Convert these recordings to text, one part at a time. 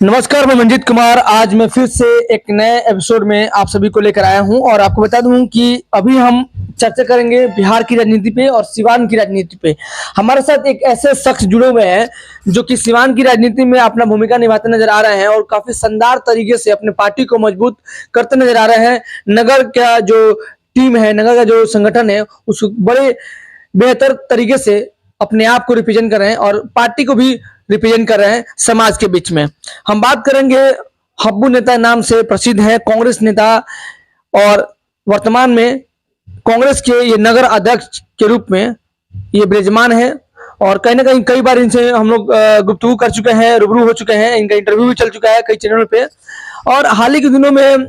नमस्कार, मैं मंजीत कुमार। आज मैं फिर से एक नए एपिसोड में आप सभी को लेकर आया हूं और आपको बता दूं कि अभी हम चर्चा करेंगे बिहार की राजनीति पे और सिवान की राजनीति पे। हमारे साथ एक ऐसे शख्स जुड़े हुए हैं जो कि सिवान की राजनीति में अपना भूमिका निभाते नजर आ रहे हैं और काफी शानदार तरीके से अपने पार्टी को मजबूत करते नजर आ रहे हैं। नगर का जो टीम है, नगर का जो संगठन है, उस बड़े बेहतर तरीके से अपने आप को रिप्रेजेंट कर रहे हैं और पार्टी को भी रिप्रेजेंट कर रहे हैं समाज के बीच में। हम बात करेंगे हब्बू नेता नाम से प्रसिद्ध है, कांग्रेस नेता और वर्तमान में कांग्रेस के ये नगर अध्यक्ष के रूप में ये विराजमान है और कहीं ना कहीं कई बार इनसे हम लोग गुफ्तगू कर चुके हैं, रूबरू हो चुके हैं, इनका इंटरव्यू भी चल चुका है कई चैनलों पे। और हाल ही के दिनों में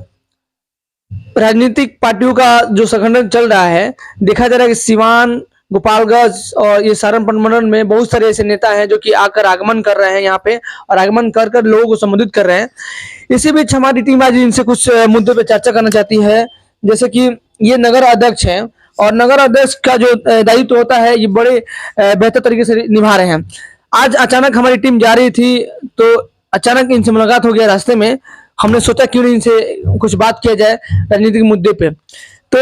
राजनीतिक पार्टियों का जो संगठन चल रहा है, देखा जा रहा है कि सिवान, गोपालगंज और ये सारण मंडल में बहुत सारे ऐसे नेता हैं जो कि आकर आगमन कर रहे हैं यहाँ पे और आगमन कर कर लोगों को संबोधित कर रहे हैं। इसी बीच हमारी टीम आज इनसे कुछ मुद्दों पे चर्चा करना चाहती है, जैसे कि ये नगर अध्यक्ष हैं और नगर अध्यक्ष का जो दायित्व होता है ये बड़े बेहतर तरीके से निभा रहे हैं। आज अचानक हमारी टीम जा रही थी तो अचानक इनसे मुलाकात हो गया रास्ते में। हमने सोचा क्यों नहीं इनसे कुछ बात किया जाए राजनीतिक मुद्दे पे। तो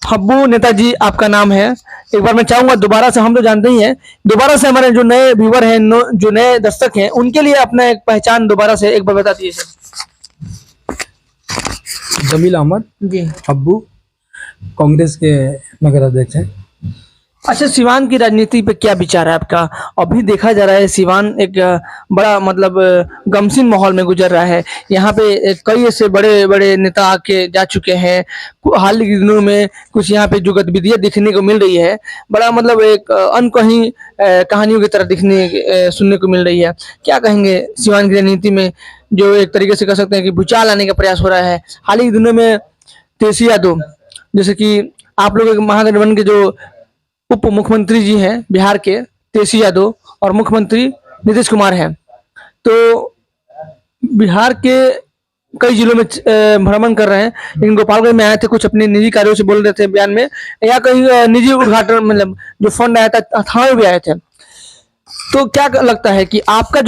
हब्बू नेताजी आपका नाम है, एक बार मैं चाहूंगा दोबारा से, हम तो जानते ही हैं, दोबारा से हमारे जो नए व्यूवर हैं, जो नए दर्शक हैं, उनके लिए अपना एक पहचान दोबारा से एक बार बता दीजिए सर। जमील अहमद जी, हब्बू कांग्रेस के नगर अध्यक्ष हैं। अच्छा, सिवान की राजनीति पे क्या विचार है आपका? अभी देखा जा रहा है सिवान एक बड़ा मतलब गमसीन माहौल में गुजर रहा है। यहाँ पे कई ऐसे बड़े बड़े नेता आके जा चुके हैं। हाल के दिनों में कुछ यहाँ पे जो गतिविधियां दिखने को मिल रही है, बड़ा मतलब एक अनकही कहानियों की तरह दिखने सुनने को मिल रही है। क्या कहेंगे सिवान की राजनीति में जो एक तरीके से कह सकते हैं कि भूचाल आने का प्रयास हो रहा है? हाल ही के दिनों में तेजी यादव, जैसे कि आप लोग महागठबंधन के जो उप मुख्यमंत्री जी हैं बिहार के, तेजी यादव, और मुख्यमंत्री नीतीश कुमार हैं, तो बिहार के कई जिलों में भ्रमण कर रहे हैं। लेकिन गोपालगंज में आए थे, कुछ अपने निजी कार्यों से बोल रहे थे बयान में, या कहीं निजी उद्घाटन मतलब जो फंड आया था थाने में भी आए थे। तो क्या लगता है कि आपका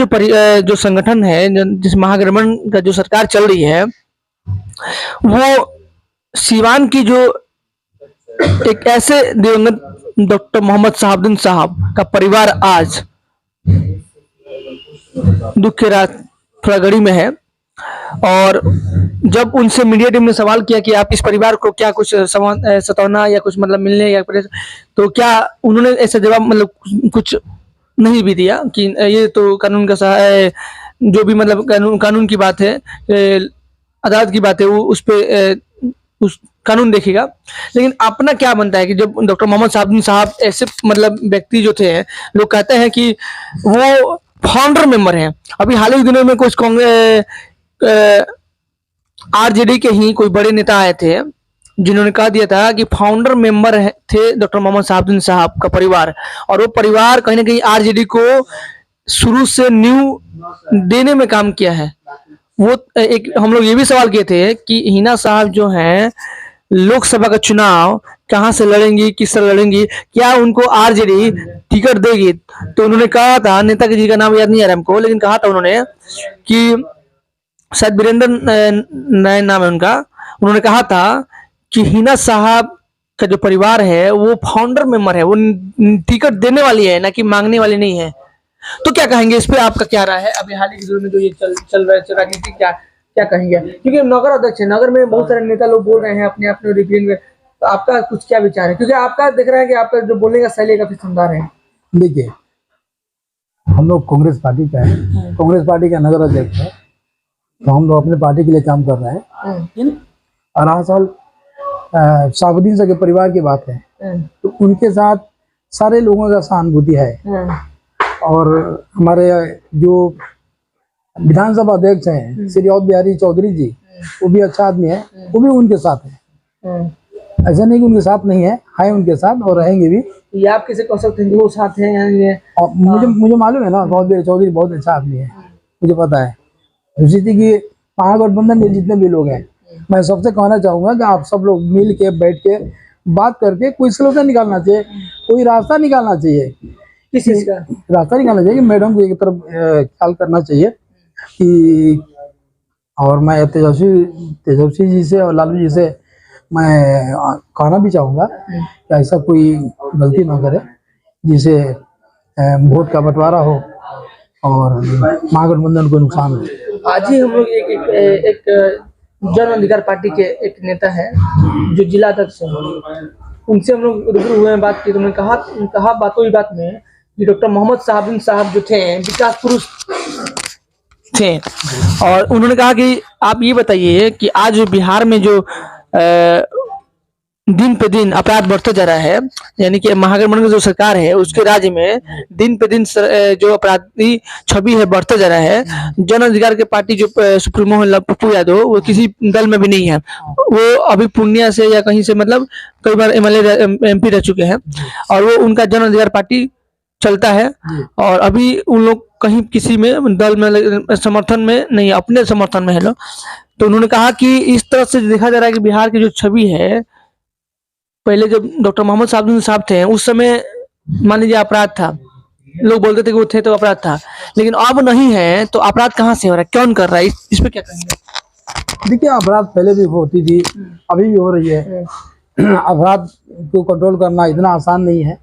जो संगठन है, जिस महागठबंधन का जो सरकार चल रही है, वो सिवान की जो एक ऐसे दिवंगत डॉक्टर मोहम्मद शहाबुद्दीन साहब का परिवार आज दुख के रात थोड़ा घड़ी में है, और जब उनसे मीडिया टीम ने सवाल किया कि आप इस परिवार को क्या कुछ सताना या कुछ मतलब मिलने या तो क्या उन्होंने ऐसा जवाब मतलब कुछ नहीं भी दिया कि ये तो कानून का जो भी मतलब कानून की बात है, अदालत की बात है, वो उस पे उस कानून देखेगा। लेकिन अपना क्या बनता है कि जब डॉक्टर मोहम्मद शहाबुद्दीन साहब ऐसे मतलब व्यक्ति जो थे, लोग कहते हैं कि वो फाउंडर मेंबर हैं। अभी हाल ही दिनों में कुछ कांग्रेस आरजेडी के ही कोई बड़े नेता आए थे जिन्होंने कह दिया था कि फाउंडर मेंबर थे डॉक्टर मोहम्मद शहाबुद्दीन साहब का परिवार, और वो परिवार कहीं ना कहीं आरजेडी को शुरू से न्यू देने में काम किया है। वो एक हम लोग ये भी सवाल किए थे कि हिना साहब जो हैं लोकसभा का चुनाव कहाँ से लड़ेंगी, किस तरह लड़ेंगी, क्या उनको आरजेडी टिकट देगी? तो उन्होंने कहा था, नेता जी का नाम याद नहीं आ रहा हमको, लेकिन कहा था उन्होंने कि शायद वीरेंद्र नयन नाम है उनका, उन्होंने कहा था कि हिना साहब का जो परिवार है वो फाउंडर मेंबर है, वो टिकट देने वाली है, ना कि मांगने वाली नहीं है। तो क्या कहेंगे इस पे, आपका क्या राय है? अभी हाल ही के दिनों में जो ये चल रहा है राजनीति, क्या क्या कहेंगे? क्योंकि नगर अध्यक्ष है, नगर में बहुत सारे नेता लोग बोल रहे हैं अपने अपने ओपिनियन में, तो आपका कुछ क्या विचार है? क्योंकि आपका दिख रहा है कि आपका जो बोलने का शैली काफी शानदार है। देखिए, हम लोग कांग्रेस पार्टी का है, कांग्रेस पार्टी का नगर अध्यक्ष है, तो हम लोग अपने पार्टी के लिए काम कर रहे हैं। और हाँ, साल शहाबुद्दीन साहब के परिवार की बात है तो उनके साथ सारे लोगों का सहानुभूति है। और हमारे जो विधानसभा अध्यक्ष हैं श्री अवध बिहारी चौधरी जी, वो भी अच्छा आदमी है, वो भी उनके साथ है। ऐसा नहीं कि उनके साथ नहीं है उनके साथ और रहेंगे भी। ये आप किसे कह सकते हैं कि वो साथ हैं? मुझे मालूम है ना, अवध बिहारी चौधरी बहुत अच्छा आदमी है, मुझे पता है। इसी की महागठबंधन में जितने भी लोग हैं, मैं सबसे कहना चाहूंगा कि आप सब लोग मिल के बैठ के बात करके कोई सलूशन निकालना चाहिए, कोई रास्ता निकालना चाहिए। किस चीज का रास्ता निकालना चाहिए कि मैडम को एक तरफ ख्याल करना चाहिए कि और मैं तेजस्वी जी से और लालू जी से मैं कहना भी चाहूँगा कि ऐसा कोई गलती ना करे जिसे वोट का बंटवारा हो और महागठबंधन को नुकसान हो। आज ही हम लोग एक जन अधिकार पार्टी के एक नेता है जो जिला अध्यक्ष है, उनसे हम लोग रूबरू हुए हैं, बात की तो उन्होंने कहा बातों ही बात में कि डॉक्टर मोहम्मद साहब जो थे विकास पुरुष थे, और उन्होंने कहा कि आप ये बताइए कि आज बिहार में जो दिन पे दिन अपराध बढ़ता जा रहा है, यानी कि महागठबंधन की जो सरकार है उसके राज्य में दिन पे दिन जो अपराधी छवि है बढ़ता जा रहा है। जन अधिकार के पार्टी जो सुप्रीमो है पप्पू यादव, वो किसी दल में भी नहीं है, वो अभी पूर्णिया से या कहीं से मतलब कई बार एमएलए एमपी रह चुके हैं, और वो उनका जन अधिकार पार्टी चलता है, और अभी उन लोग कहीं किसी में दल में समर्थन में नहीं, अपने समर्थन में है लोग। तो उन्होंने कहा कि इस तरह से देखा जा रहा है कि बिहार की जो छवि है, पहले जब डॉक्टर मोहम्मद साहब थे उस समय मान लीजिए अपराध था, लोग बोलते थे कि वो थे तो अपराध था, लेकिन अब नहीं है, तो अपराध कहाँ से हो रहा है, कौन कर रहा है, इस पे क्या कहेंगे? देखिए, अपराध पहले भी होती थी, अभी भी हो रही है। अपराध को कंट्रोल करना इतना आसान नहीं है,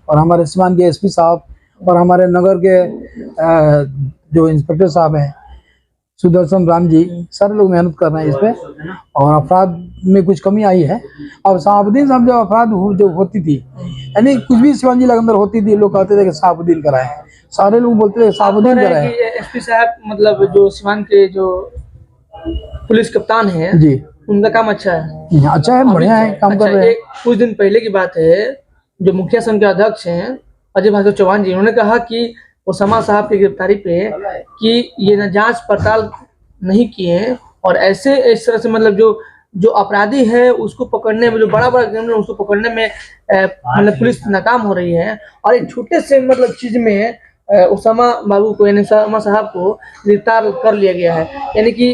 और हमारे सीवान के एसपी साहब और हमारे नगर के जो इंस्पेक्टर साहब हैं सुदर्शन राम जी, सारे लोग मेहनत कर रहे हैं इस पे, और अपराध में कुछ कमी आई है। और शहाबुद्दीन साहब जब अपराध जो होती थी, यानी कुछ भी शिवान जिला के अंदर होती थी, लोग कहते थे कि शहाबुद्दीन कराए, सारे लोग बोलते थे शहाबुद्दीन कराए। एसपी साहब मतलब जो सिवान के जो पुलिस कप्तान है जी, उनका काम अच्छा है, बढ़िया है, काम कर रहे हैं। कुछ दिन पहले की बात है, जो मुखिया संघ के अध्यक्ष हैं अजय भास्कर चौहान जी, उन्होंने कहा कि ओसामा साहब की गिरफ्तारी पे कि ये न जांच पड़ताल नहीं किए, और ऐसे इस तरह से मतलब जो अपराधी है उसको पकड़ने में, जो बड़ा क्रिमिनल उसको पकड़ने में मतलब पुलिस नाकाम हो रही है, और एक छोटे से मतलब चीज में ओसामा बाबू को, यानी ओसामा साहब को गिरफ्तार कर लिया गया है। यानी कि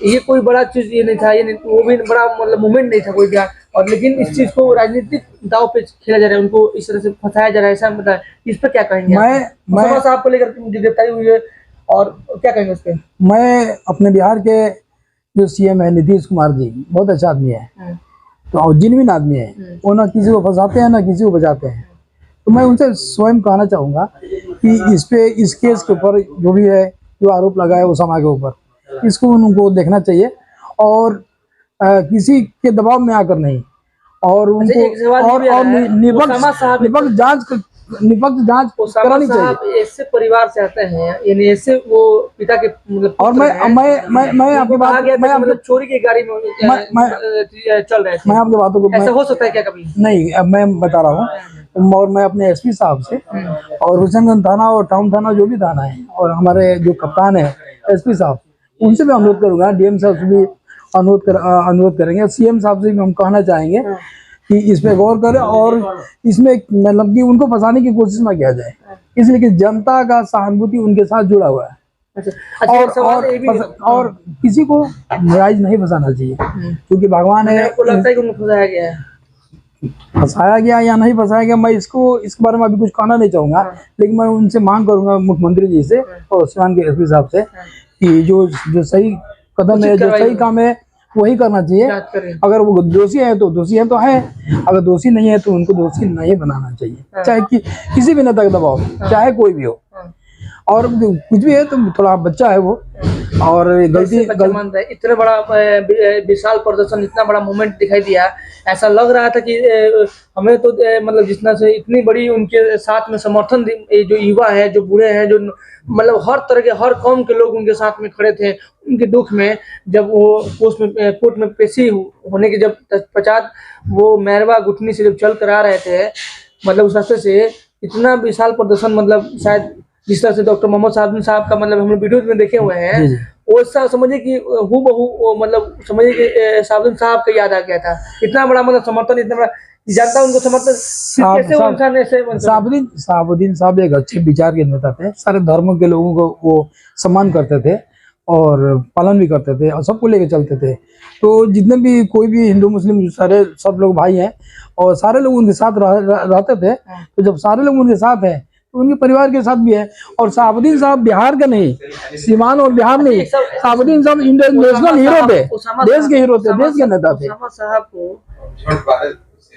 ये कोई बड़ा चीज ये नहीं था, ये नहीं, वो भी बड़ा मतलब मूवमेंट नहीं था कोई भी, और लेकिन इस चीज को राजनीतिक दाव पे खेला जा रहा है, उनको इस तरह से फंसाया जा रहा है, ऐसा मतलब इस पर क्या कहेंगे? ओसामा साहब को लेकर गिरफ्तारी हुई है, और क्या कहेंगे उस पर? मैं अपने बिहार के जो सीएम है नीतीश कुमार जी, बहुत अच्छा आदमी है, तो और जिनविन आदमी है, वो ना किसी को फंसाते हैं ना किसी को बचाते हैं। तो मैं उनसे स्वयं कहना चाहूँगा कि इस केस के ऊपर जो भी है, जो आरोप लगा है ओसामा के ऊपर, इसको उनको देखना चाहिए, और किसी के दबाव में आकर नहीं, और उनको और निष्पक्ष जांच करानी चाहिए। ऐसे परिवार से आते हैं, यानी ऐसे वो पिता के मतलब, और मैं आपकी बात, मैं मतलब चोरी की गाड़ी में चल रहे थे, मैं आपकी बातों को, ऐसा हो सकता है क्या कभी? नहीं, अब मैं बता रहा हूँ, और मैं अपने एसपी साहब से और हुसैनगंज थाना और टाउन थाना जो भी थाना है, और हमारे जो कप्तान है एसपी साहब, उनसे भी अनुरोध करूंगा, डीएम साहब से भी अनुरोध करेंगे, सीएम साहब से भी हम कहना चाहेंगे कि इस पे गौर करें, और इसमें मतलब कि उनको फंसाने की कोशिश ना किया जाए, इसलिए कि जनता का सहानुभूति उनके साथ जुड़ा हुआ है। और किसी को नाराज नहीं फंसाना चाहिए, क्योंकि भगवान है। आपको लगता है कि उनको फंसाया गया है? फंसाया गया या नहीं फंसाया गया, मैं इसके बारे में अभी कुछ कहना नहीं चाहूंगा, लेकिन मैं उनसे मांग करूंगा मुख्यमंत्री जी से और सिवान के एसपी साहब से कि जो सही कदम है, जो सही काम है, वही करना चाहिए। अगर वो दोषी है तो दोषी है तो है, अगर दोषी नहीं है तो उनको दोषी नहीं बनाना चाहिए, चाहे किसी भी नेता का दबाव, चाहे कोई भी हो, और कुछ भी है तो थोड़ा बच्चा है वो, और गलती इतना बड़ा विशाल प्रदर्शन, इतना बड़ा मूवमेंट दिखाई दिया, ऐसा लग रहा था कि हमें तो मतलब जितना से इतनी बड़ी उनके साथ में समर्थन, जो युवा है, जो बूढ़े हैं, जो मतलब हर तरह के, हर कौम के लोग उनके साथ में खड़े थे उनके दुख में। जब वो कोर्ट में पेशी होने के जब पश्चात वो मैरवा गुठनी से जब चल कर आ रहे थे, मतलब उस रास्ते से इतना विशाल प्रदर्शन, मतलब शायद जिस तरह से डॉक्टर मोहम्मद साहब का मतलब हमने वीडियो में देखे हुए हैं, वैसा समझिए कि हूबहू मतलब समझिए कि साबुद्दीन साहब का याद आ गया था। इतना बड़ा मतलब समर्थन, इतना बड़ा जनता उनको समर्थन, कैसे वो इंसान ऐसे? साबुद्दीन साहब एक अच्छे विचार के नेता थे, सारे धर्मों के लोगों को वो सम्मान करते थे और पालन भी करते थे और सबको लेके चलते थे। तो जितने भी कोई भी हिंदू मुस्लिम सब लोग भाई हैं और सारे लोग उनके साथ रहते थे। तो जब सारे लोग उनके साथ हैं तो उनके परिवार के साथ भी है। और शहाबुद्दीन साहब बिहार का नहीं, सीवान और बिहार नहीं, शहाबुद्दीन साहब इंटरनेशनल हीरो थे, देश के हीरो थे, देश के नेता थे। उसामा साहब को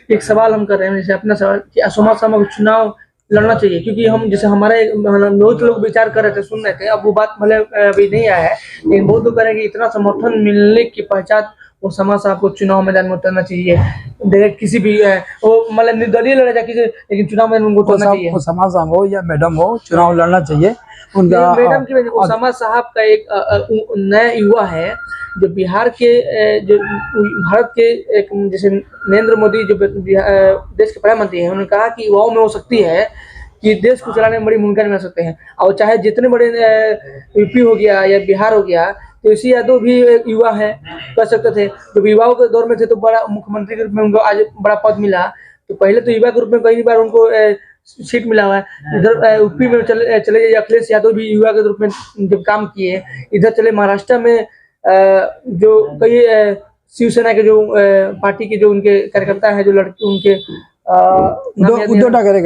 एक सवाल हम कर रहे हैं, जैसे अपना सवाल कि उसामा साहब को चुनाव लड़ना चाहिए, क्योंकि हम जैसे हमारे बहुत लोग विचार कर रहे थे, सुन रहे थे, अब वो बात मतलब अभी नहीं आया है, लेकिन बहुत लोग कह रहे हैं कि इतना समर्थन मिलने के पश्चात उसामा साहब को चुनाव मैदान में उतरना चाहिए। डायरेक्ट किसी भी वो मतलब निर्दलीय लड़ा जाए किसी, लेकिन चुनाव मैदान में उनको उतरना चाहिए। उसामा साहब हो या मैडम हो, चुनाव लड़ना चाहिए उनका। मैडम की वजह उसामा साहब का एक नया युवा है जो बिहार के जो भारत के एक जैसे नरेंद्र मोदी जो देश के प्रधानमंत्री हैं, उन्होंने कहा कि युवाओं में हो सकती है कि देश को चलाने में बड़ी भूमिका निभा सकते हैं। और चाहे जितने बड़े यूपी हो गया या बिहार हो गया, तेजस्वी यादव भी एक युवा है, कर सकते थे। जब युवाओं के दौर में थे तो बड़ा मुख्यमंत्री के रूप में उनको आज बड़ा पद मिला। तो पहले तो युवा के रूप में कई बार उनको सीट मिला हुआ है। इधर यूपी में चले जाइए, अखिलेश यादव भी युवा के रूप में जब काम किए। इधर चले महाराष्ट्र में जो कई शिवसेना के जो पार्टी के जो उनके कार्यकर्ता है, जो लड़के उनके उद्धव ठाकरे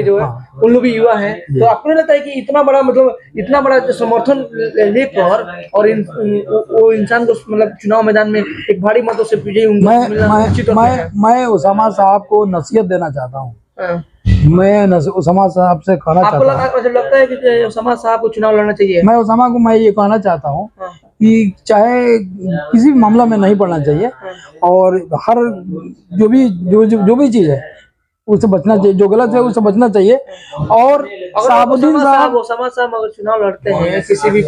जो है, उन लोग भी युवा हैं। तो आपको नहीं लगता है कि इतना बड़ा मतलब इतना बड़ा समर्थन लेकर और वो इंसान को मतलब चुनाव मैदान में एक भारी मतों से विजयी मैं उसामा साहब को नसीहत देना चाहता हूँ। मैं उसामा साहब से कहना चाहता हूँ, आपको लगता है कि उसामा साहब को चुनाव लड़ना चाहिए? मैं उसामा को मैं ये कहना चाहता हूँ कि चाहे किसी भी मामला में नहीं पड़ना चाहिए, और हर जो भी चीज है उससे बचना चाहिए, जो गलत है उससे बचना चाहिए। और शहाबुद्दीन साहब उसामा साहब अगर चुनाव लड़ते हैं किसी भी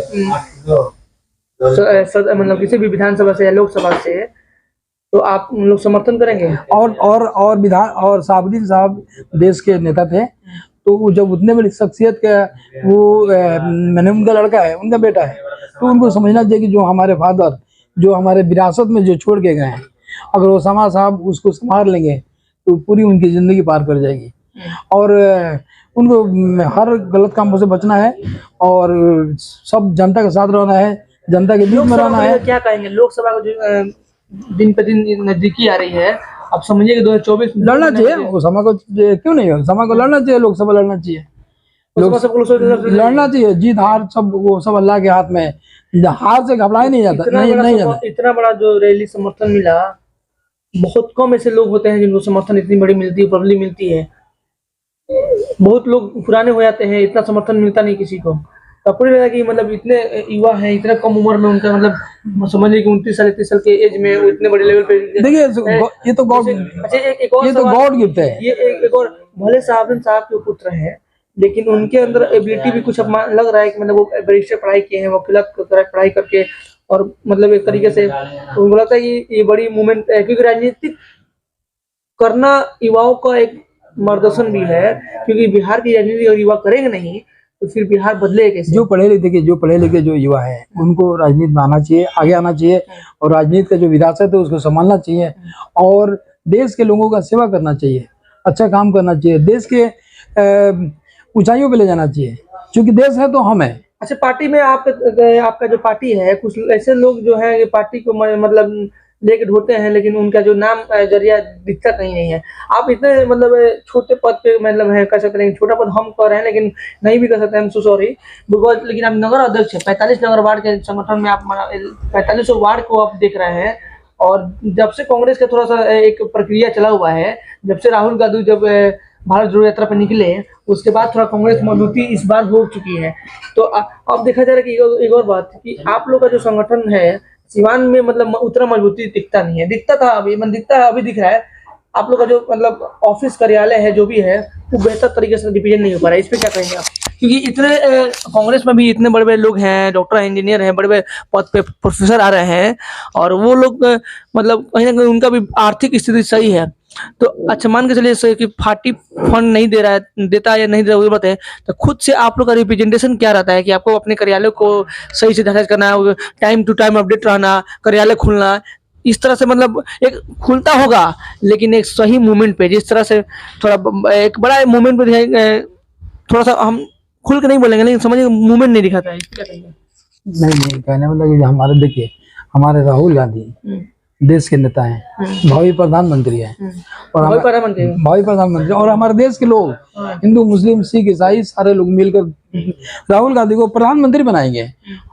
मतलब किसी भी विधानसभा से या लोकसभा से, तो आप उन लोग समर्थन करेंगे? और शहाबुद्दीन साहब देश के नेता थे, तो जब उतने बड़ी शख्सियत का वो मैंने उनका लड़का है, उनका बेटा है, तो उनको समझना चाहिए कि जो हमारे फादर जो हमारे विरासत में जो छोड़ के गए हैं, अगर उसामा साहब उसको संभाल लेंगे तो पूरी उनकी जिंदगी पार कर जाएगी। और उनको हर गलत कामों से बचना है और सब जनता के साथ रहना है, जनता के बीच में रहना है। क्या कहेंगे लोकसभा को जो दिन पे दिन नजदीकी आ रही है, आप समझिए कि 2024 लड़ना चाहिए उसामा को, क्यों नहीं उसामा को लड़ना चाहिए, लोकसभा लड़ना चाहिए, लड़ना चाहिए। जीत हार सब वो सब अल्लाह के हाथ में, हार से घबराया नहीं जाता। नहीं जाता। इतना बड़ा जो रैली समर्थन मिला, बहुत कम ऐसे लोग होते हैं जिनको समर्थन इतनी बड़ी मिलती है, पब्लिक मिलती है। बहुत लोग पुराने हो जाते हैं, इतना समर्थन मिलता नहीं किसी को। आपको नहीं लगा कि मतलब इतने युवा हैं, इतना कम उम्र में उनका मतलब समझिए कि 29 साल 30 साल के एज में वो इतने बड़े लेवल पे। देखिए ये तो गॉड गिफ्ट है। ये एक और भले शहाबुद्दीन साहब के पुत्र हैं, लेकिन उनके अंदर एबिलिटी भी कुछ लग रहा है कि मतलब वो बैरिस्टर पढ़ाई किए हैं, वकीलत पढ़ाई करके, और मतलब एक तरीके से तो उनको लगता है कि ये बड़ी मूवमेंट है, क्योंकि राजनीतिक करना युवाओं का एक मार्गदर्शन भी है। क्योंकि बिहार की राजनीति अगर युवा करेंगे नहीं तो फिर बिहार बदलेगा कैसे? जो पढ़े लिखे जो युवा है उनको राजनीति में आना चाहिए, आगे आना चाहिए, और राजनीति का जो विरासत है उसको संभालना चाहिए, और देश के लोगों का सेवा करना चाहिए, अच्छा काम करना चाहिए, देश के ऊंचाइयों पे ले जाना चाहिए, क्योंकि देश है तो हम है। अच्छा, पार्टी में आपका जो पार्टी है, कुछ ऐसे लोग जो है ये पार्टी को मतलब लेके ढोते हैं, लेकिन उनका जो नाम जरिया दिखता कहीं नहीं है। आप इतने मतलब छोटे पद पे मतलब है, कर सकते हैं, छोटा पद हम कर रहे हैं लेकिन नहीं भी कर सकते हैं, सॉरी बिकॉज, लेकिन आप नगर अध्यक्ष है, 45 नगर वार्ड के संगठन में आप 45 वार्ड को आप देख रहे हैं। और जब से कांग्रेस का थोड़ा सा एक प्रक्रिया चला हुआ है, जब से राहुल गांधी जब भारत जोड़ो यात्रा पर निकले, उसके बाद थोड़ा कांग्रेस मजबूती इस बार हो चुकी है। तो अब देखा जा रहा है कि एक और बात कि आप लोग का जो संगठन है सिवान में मतलब उतना मजबूती दिखता नहीं है, दिखता था अभी, मतलब दिखता है अभी दिख रहा है। आप लोग का जो मतलब ऑफिस कार्यालय है जो भी है वो बेहतर तरीके से रिप्रेजेंट नहीं हो पा रहा है, इस पे क्या कहेंगे आप? क्योंकि इतने कांग्रेस में भी इतने बड़े बड़े लोग हैं, डॉक्टर इंजीनियर हैं, बड़े बड़े पद पे प्रोफेसर आ रहे हैं, और वो लोग मतलब कहीं ना कहीं उनका भी आर्थिक स्थिति सही है। तो अच्छा मान के चलिए कि पार्टी फंड नहीं दे रहा है, देता है या नहीं दे रहा है बात है, तो खुद से आप लोग का रिप्रेजेंटेशन क्या रहता है कि आपको अपने कार्यालय को सही से ढांचा करना है, टाइम टू टाइम अपडेट रहना, कार्यालय खुलना, इस तरह से मतलब एक खुलता होगा लेकिन एक सही मूवमेंट पे, जिस तरह से थोड़ा एक बड़ा मूवमेंट पे थोड़ा सा हम खुल के नहीं बोलेंगे लेकिन समझिए मूवमेंट नहीं दिखाता है, क्या कहेंगे? नहीं कहने मतलब कि हमारे देखिए हमारे राहुल गांधी देश के नेता हैं, भावी प्रधानमंत्री हैं और वही प्रधानमंत्री है। भावी प्रधानमंत्री और हमारे देश के लोग हिंदू मुस्लिम सिख ईसाई सारे लोग मिलकर राहुल गांधी को प्रधानमंत्री बनाएंगे।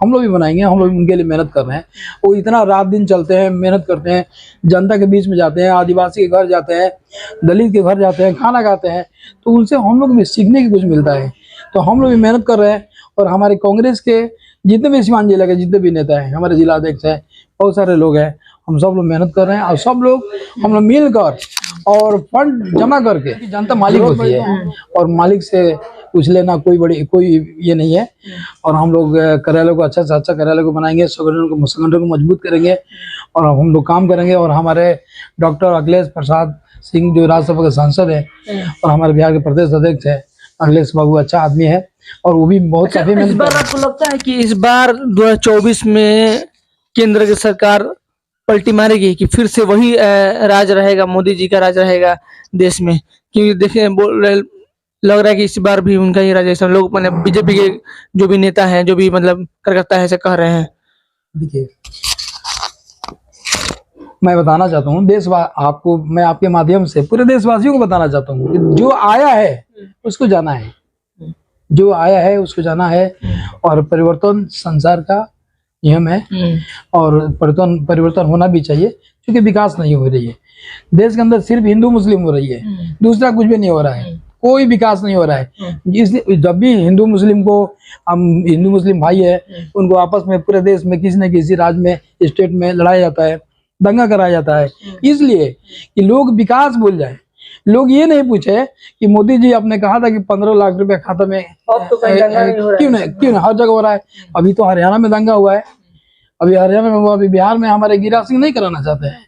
हम लोग भी बनाएंगे, हम लोग उनके लिए मेहनत कर रहे हैं। वो इतना रात दिन चलते हैं, मेहनत करते हैं, जनता के बीच में जाते हैं, आदिवासी के घर जाते हैं, दलित के घर जाते हैं, खाना खाते हैं, तो उनसे हम लोग भी सीखने की कुछ मिलता है। तो हम लोग भी मेहनत कर रहे हैं और हमारे कांग्रेस के जितने भी सीमांत जिला के जितने भी नेता हैं, हमारे जिला अध्यक्ष हैं, बहुत सारे लोग हैं, हम सब लोग मेहनत कर रहे हैं और सब लोग हम लोग मिलकर और फंड जमा करके, जनता मालिक होती है और मालिक से कुछ लेना कोई ये नहीं है। और हम लोग कार्यालय को अच्छा से अच्छा कार्यालय को बनाएंगे, संगठन को मजबूत करेंगे और हम लोग काम करेंगे। और हमारे डॉक्टर अखिलेश प्रसाद सिंह जो राज्यसभा के सांसद है और हमारे बिहार के प्रदेश अध्यक्ष है, अखिलेश बाबू अच्छा आदमी है और वो भी बहुत काफी इस मेहनत बार आपको लगता है कि इस बार 2024 में केंद्र की सरकार पलटी मारेगी कि फिर से वही राज रहेगा, मोदी जी का राज रहेगा देश में? क्योंकि देखिए लग रहा है कि इस बार भी उनका ही राज है। सब लोग मतलब बीजेपी के जो भी नेता हैं, जो भी मतलब कार्यकर्ता है, ऐसे कह रहे हैं। देखिए, मैं बताना चाहता हूँ आपको, मैं आपके माध्यम से पूरे देशवासियों को बताना चाहता हूँ कि जो आया है उसको जाना है, जो आया है उसको जाना है और परिवर्तन संसार का नियम है और परिवर्तन होना भी चाहिए, क्योंकि विकास नहीं हो रही है देश के अंदर, सिर्फ हिंदू मुस्लिम हो रही है, दूसरा कुछ भी नहीं हो रहा है, कोई विकास नहीं हो रहा है। इसलिए जब भी हिंदू मुस्लिम को, हम हिंदू मुस्लिम भाई है, उनको आपस में पूरे देश में किसी न किसी राज्य में स्टेट में लड़ाया जाता है, दंगा कराया जाता है, इसलिए कि लोग विकास भूल जाए। लोग ये नहीं पूछे कि मोदी जी आपने कहा था कि 15 लाख रुपए खाता में, अब तो कहीं दंगा नहीं हो रहा है। क्यों नहीं हर जगह हो रहा है। अभी तो हरियाणा में दंगा हुआ है, अभी हरियाणा में हुआ, अभी बिहार में हमारे गिरिराज सिंह नहीं कराना चाहते हैं।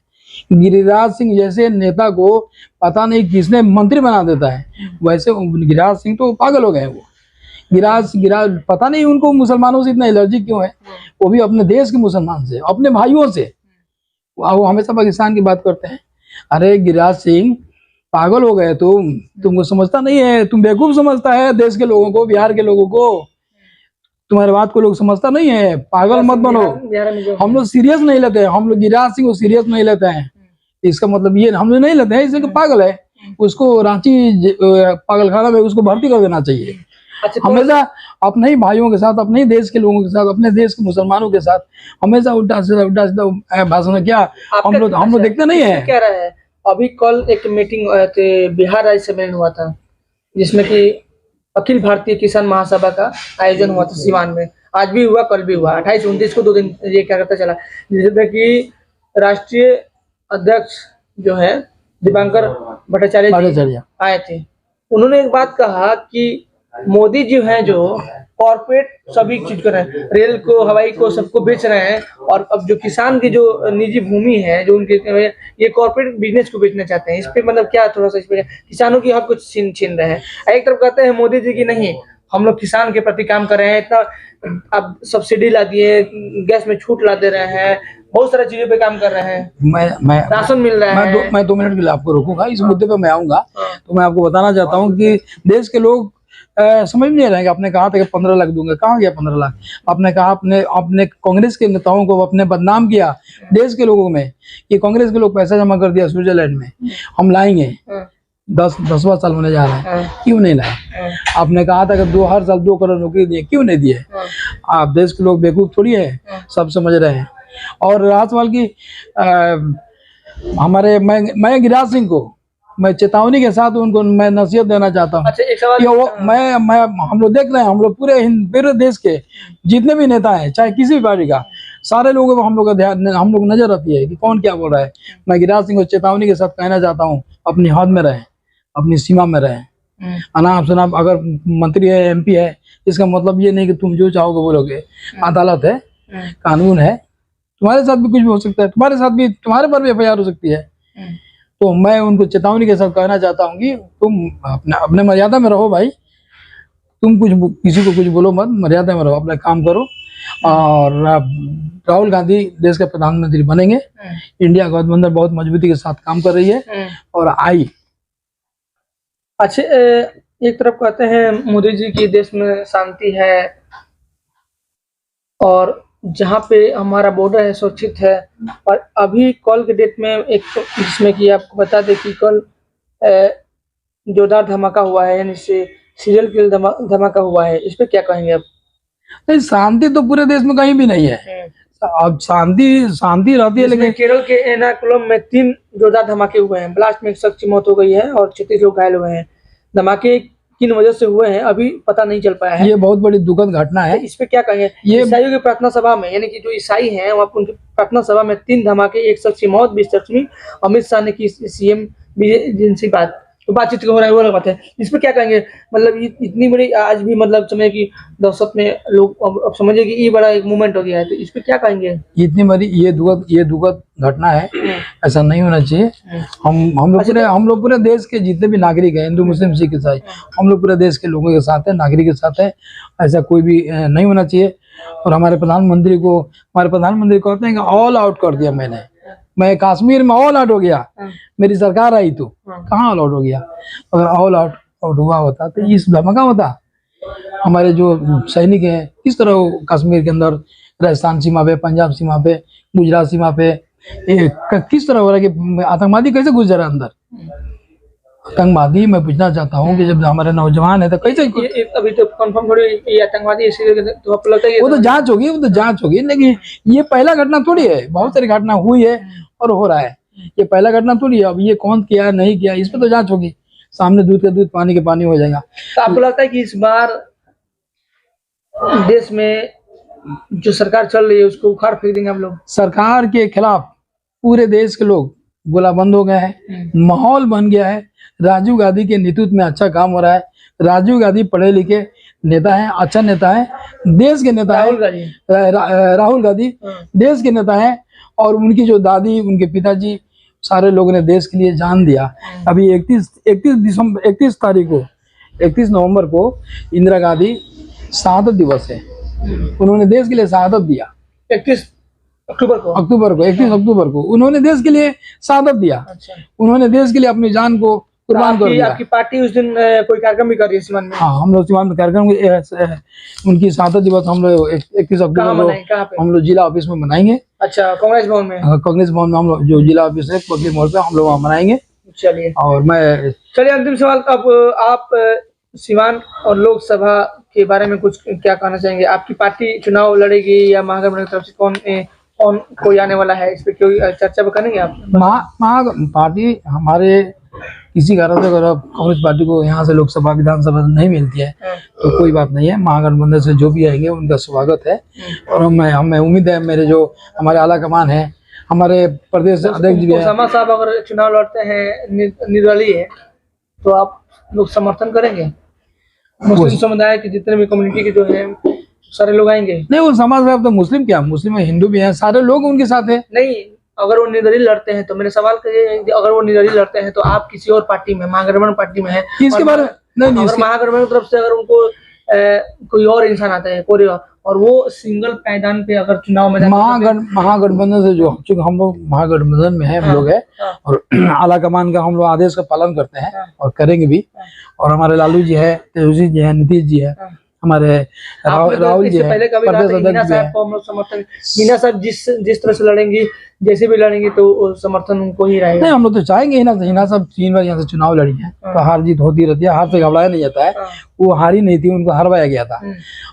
गिरिराज सिंह जैसे नेता को पता नहीं किसने मंत्री बना देता है, वैसे गिरिराज सिंह तो पागल हो गए। वो गिरिराज पता नहीं उनको मुसलमानों से इतना एलर्जी क्यों है, वो भी अपने देश के मुसलमान से, अपने भाइयों से। वो हमेशा पाकिस्तान की बात करते हैं। अरे गिरिराज सिंह पागल हो गए तुमको समझता नहीं है, तुम बेवकूफ समझता है देश के लोगों को, बिहार के लोगों को, तुम्हारी बात को लोग समझता नहीं है, पागल मत बनो। हम लोग सीरियस नहीं लेते हैं, हम लोग गिरिराज सिंह को सीरियस नहीं लेते हैं। इसका मतलब ये हम लोग नहीं लेते हैं, इसलिए पागल है, उसको रांची पागलखाना में उसको भर्ती कर देना चाहिए। हमेशा अपने ही भाइयों के साथ, अपने ही देश के लोगों के साथ, अपने देश के मुसलमानों के साथ हमेशा उल्टा सीधा भाषण। क्या हम लोग देखते नहीं है? कह रहा है अभी कल एक मीटिंग बिहार राज्य सम्मेलन हुआ था, जिसमें कि अखिल भारतीय किसान महासभा का आयोजन हुआ था सिवान में। आज भी हुआ, कल भी हुआ, 28-29 को 2 दिन ये क्या करता चला, जिसमें कि राष्ट्रीय अध्यक्ष जो है दीपांकर भट्टाचार्य आए थे। उन्होंने एक बात कहा कि मोदी जी हैं जो कॉर्पोरेट सभी चीज कर रहे हैं, रेल को, हवाई को, सबको बेच रहे हैं, और अब जो किसान की जो निजी भूमि है, जो उनके, ये कॉर्पोरेट बिजनेस को बेचना चाहते हैं। इस पे मतलब क्या, थोड़ा सा इस पे किसानों की हक कुछ छीन रहे हैं। एक तरफ कहते हैं मोदी जी की नहीं, हम लोग किसान के प्रति काम कर रहे हैं, इतना अब सब्सिडी ला दिए, गैस में छूट ला दे रहे हैं, बहुत सारी चीजों पे काम कर रहे हैं, मैं राशन मिल रहा है। मैं 2 मिनट के लिए आपको रोकूंगा, इस मुद्दे पे मैं आऊंगा। तो मैं आपको बताना चाहता हूँ कि देश के लोग समझ नहीं रहे। आपने कहा था कि 15 लाख दूंगा, कहाँ गया 15 लाख? आपने कहा अपने कांग्रेस के नेताओं को अपने बदनाम किया देश के लोगों में कि कांग्रेस के लोग पैसा जमा कर दिया स्विट्जरलैंड में, हम लाएंगे। 10वां साल होने जा रहा है, क्यों नहीं लाए? आपने कहा था कि हर साल 2 करोड़ नौकरी दिए, क्यों नहीं दिए? आप देश के लोग बेवकूफ थोड़ी है, सब समझ रहे हैं। और रहा सवाल की हमारे, मैं गिरिराज सिंह को मैं चेतावनी के साथ उनको मैं नसीहत देना चाहता हूँ। अच्छा, एक सवाल मैं हम लोग देख रहे हैं, हम लोग पूरे देश के जितने भी नेता हैं, चाहे किसी भी पार्टी का, सारे लोगों को हम लोग का ध्यान, हम लोग नजर आती है कि कौन क्या बोल रहा है। मैं गिरिराज सिंह को चेतावनी के साथ कहना चाहता हूँ, अपनी हद में रहें, अपनी सीमा में रहें। अनाप शनाप अगर मंत्री है, MP है, इसका मतलब ये नहीं कि तुम जो चाहोगे बोलोगे। अदालत है, कानून है, तुम्हारे साथ भी कुछ भी हो सकता है, तुम्हारे पर भी FIR हो सकती है। तो मैं उनको चेतावनी के साथ कहना चाहता हूँ कि तुम अपने मर्यादा में रहो भाई, तुम किसी को कुछ बोलो मत, मर्यादा में रहो, अपना काम करो। और राहुल गांधी देश के प्रधानमंत्री बनेंगे। इंडिया गठबंधन बहुत मजबूती के साथ काम कर रही है और आई। अच्छे, एक तरफ कहते हैं मोदी जी की देश में शांति है और जहाँ पे हमारा बॉर्डर है सुरक्षित है। और अभी कल के डेट में एक जिसमें कि आपको बता दें कि कल जोरदार धमाका हुआ है, यानी से सीरियल किल धमाका हुआ है, इस पे क्या कहेंगे आप? नहीं, शांति तो पूरे देश में कहीं भी नहीं है। अब शांति रहती है, लेकिन केरल के एर्नाकुलम में 3 जोरदार धमाके हुए हैं। ब्लास्ट में एक शख्स की मौत हो गई है और 36 लोग घायल हुए हैं। धमाके किन वजह से हुए हैं अभी पता नहीं चल पाया है। ये बहुत बड़ी दुखद घटना है। इस पे क्या कहेंगे? ये ईसाइयों की प्रार्थना सभा में, यानी कि जो ईसाई हैं वहाँ उनकी प्रार्थना सभा में 3 धमाके, एक शख्स की मौत, 20 जख्मी। अमित शाह ने की सीएम जिनसे बातचीत हो रहा है वो अलग बात है। इस पे क्या कहेंगे? मतलब इतनी बड़ी आज भी मतलब समझे कि दहशत में लोग अब समझे कि ये बड़ा एक मूवमेंट हो गया है, तो इस पे क्या कहेंगे? इतनी बड़ी ये दुखद घटना है, ऐसा नहीं होना चाहिए। हम लोग पूरे देश के जितने भी नागरिक हैं, हिंदू मुस्लिम सिख ईसाई, हम लोग पूरे देश के लोगों के साथ है, नागरिक के साथ है। ऐसा कोई भी नहीं होना चाहिए। और हमारे प्रधानमंत्री कहते हैं कि ऑल आउट कर दिया मैं कश्मीर में ऑल आउट हो गया, मेरी सरकार आई तो कहाँ ऑल आउट हो गया? अगर ऑल आउट हुआ होता तो इस धमाका होता। हमारे जो सैनिक हैं किस तरह वो कश्मीर के अंदर, राजस्थान सीमा पे, पंजाब सीमा पे, गुजरात सीमा पे किस तरह हो रहा है कि आतंकवादी कैसे घुस जा रहा है अंदर? आतंकवादी मैं पूछना चाहता हूँ कि जब हमारे नौजवान है तो कैसे अभी तो कंफर्म थोड़ी ये आतंकवादी तो आपको लगता है वो तो जांच होगी, लेकिन ये पहला घटना थोड़ी है। बहुत सारी घटना हुई है और हो रहा है, ये पहला घटना थोड़ी है। अब ये कौन किया नहीं किया इस पे तो जांच होगी। सामने दूध का दूध पानी के पानी हो जाएगा। तो आपको लगता है कि इस बार देश में जो सरकार चल रही है उसको उखाड़ फेंक देंगे हम लोग? सरकार के खिलाफ पूरे देश के लोग गोलाबंद हो गए हैं, माहौल बन गया है। राजीव गांधी के नेतृत्व में अच्छा काम हो रहा है। राजीव गांधी पढ़े लिखे नेता हैं, अच्छा नेता है, देश के नेता है। राहुल गांधी देश के नेता है। और उनकी जो दादी, उनके पिताजी, सारे लोगों ने देश के लिए जान दिया। अभी 31 नवंबर को इंदिरा गांधी शहादत दिवस है। उन्होंने देश के लिए शहादत दिया। 31 अक्टूबर को उन्होंने देश के लिए शहादत दिया। अच्छा। उन्होंने देश के लिए अपनी जान को कुर्बान कर दिया। आपकी पार्टी उस दिन कोई कार्यक्रम भी कर रही है सीवान में? हाँ, हम लोग सीवान में कार्यक्रम, उनकी शहादत दिवस हम लोग 31 अक्टूबर को हम लोग जिला ऑफिस में मनाएंगे। अच्छा, कांग्रेस भवन में? कांग्रेस भवन में हम लोग, जो जिला ऑफिस है पब्लिक मोड़ पे, हम लोग वहाँ मनाएंगे। चलिए। और चलिए अंतिम सवाल, अब आप सीवान और लोकसभा के बारे में कुछ क्या कहना चाहेंगे? आपकी पार्टी चुनाव लड़ेगी या महागठबंधन की तरफ से कौन कोई आने वाला है? इस पे कोई चर्चा करेंगे आप? पार्टी हमारे किसी कारण से अगर कांग्रेस पार्टी को यहाँ से लोकसभा विधानसभा नहीं मिलती है तो कोई बात नहीं है, महागठबंधन से जो भी आएंगे उनका स्वागत है। और हमें उम्मीद है, मेरे जो हमारे आला कमान है, हमारे प्रदेश अध्यक्ष भी है, ओसामा साहब अगर चुनाव लड़ते हैं निर्दलीय है तो आप लोग समर्थन करेंगे? मुस्लिम समुदाय के जितने भी कम्युनिटी के जो है सारे लोग आएंगे? नहीं, वो समाज साहब तो मुस्लिम क्या, मुस्लिम है, हिंदू भी है, सारे लोग उनके साथ है। नहीं, अगर वो निर्दलीय लड़ते हैं तो मेरे सवाल अगर वो निर्दलीय लड़ते हैं तो आप किसी और पार्टी में, महागठबंधन पार्टी में है, इसके बारे में नहीं, अगर महागठबंधन की तरफ से अगर उनको कोई और इंसान आता है कोई और वो सिंगल पायदान पे अगर चुनाव में महागठबंधन से, जो चूंकि हम लोग महागठबंधन में है, हम लोग है, और आला कमान का हम लोग आदेश का पालन करते हैं और करेंगे भी। और हमारे लालू जी है, तेजस्वी जी है, नीतीश जी है, हमारे राहुल जी है, प्रदेश अध्यक्ष भी है। हम लोग समर्थन, हिना साहब जिस तरह से लड़ेंगी, जैसे भी लड़ेंगे तो समर्थन उनको ही रहेगा। नहीं, हम लोग तो चाहेंगे हिना साहब 3 बार यहाँ से चुनाव लड़ी है तो हार जीत होती रहती है, हार से घबराया नहीं जाता है। वो हारी नहीं थी, उनको हरवाया गया था।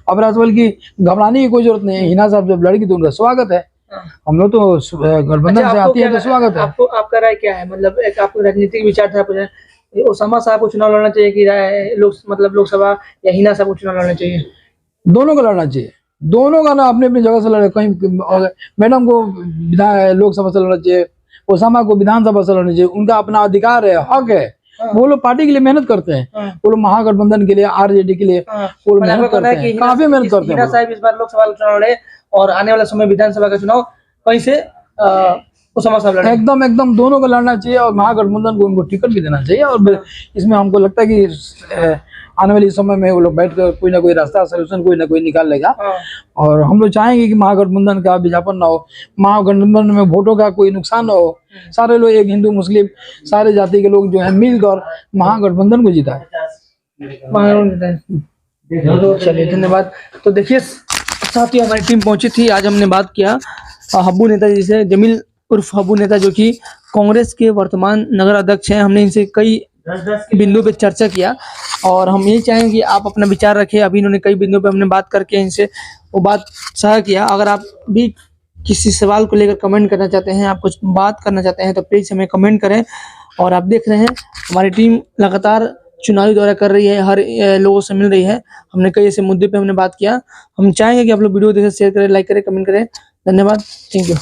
अब राजपाल की घबराने की कोई जरूरत नहीं है। हिना साहब जब लड़ेगी तो उनका स्वागत है। हम लोग तो गठबंधन से आती है तो स्वागत है। आपका राय क्या है? मतलब एक आपको राजनीतिक विचारधारा, ओसामा साहब को चुनाव लड़ना चाहिए कि लोकसभा, या हिना साहब को चुनाव लड़ना चाहिए? दोनों को लड़ना चाहिए, दोनों का ना अपनी अपनी जगह से लड़े। कहीं मैडम को लोकसभा से लड़ना चाहिए, ओसामा को विधानसभा से लड़ना चाहिए। उनका अपना अधिकार है, हक है। वो लोग पार्टी के लिए मेहनत करते हैं, वो लोग महागठबंधन के लिए, आरजेडी के लिए वो लोग मेहनत करते हैं, काफी मेहनत करते हैं। हिना साहब इस बार लोकसभा चुनाव लड़े और आने वाला समय विधानसभा का चुनाव कहीं से ओसामा साहब लड़े? एकदम दोनों को लड़ना चाहिए और महागठबंधन को उनको टिकट भी देना चाहिए। और इसमें हमको लगता है कि आने वाले समय में वो लोग बैठकर कोई ना कोई रास्ता, सोल्यूशन कोई ना कोई निकाल लेगा। और हम लोग चाहेंगे कि महागठबंधन का विज्ञापन ना हो, महागठबंधन में वोटों का कोई नुकसान ना हो। सारे लोग, एक हिंदू मुस्लिम सारे जाति के लोग जो है मिलकर महागठबंधन को जिताए। चलिए, धन्यवाद। तो देखिए साथियों हमारी टीम पहुंची थी। आज हमने बात किया हब्बू नेता जी से, जमील उर्फ हब्बू नेता, जो कि कांग्रेस के वर्तमान नगर अध्यक्ष हैं। हमने इनसे कई बिंदु पे चर्चा किया और हम यही चाहेंगे कि आप अपना विचार रखें। अभी इन्होंने कई बिंदुओं पे हमने बात करके इनसे वो बात साझा किया। अगर आप भी किसी सवाल को लेकर कमेंट करना चाहते हैं, आप कुछ बात करना चाहते हैं, तो प्लीज़ हमें कमेंट करें। और आप देख रहे हैं हमारी टीम लगातार चुनावी दौरा कर रही है, हर लोगों से मिल रही है। हमने कई ऐसे मुद्दे पे हमने बात किया। हम चाहेंगे कि आप लोग वीडियो देखें, शेयर करें, लाइक करें, कमेंट करें। धन्यवाद, थैंक यू।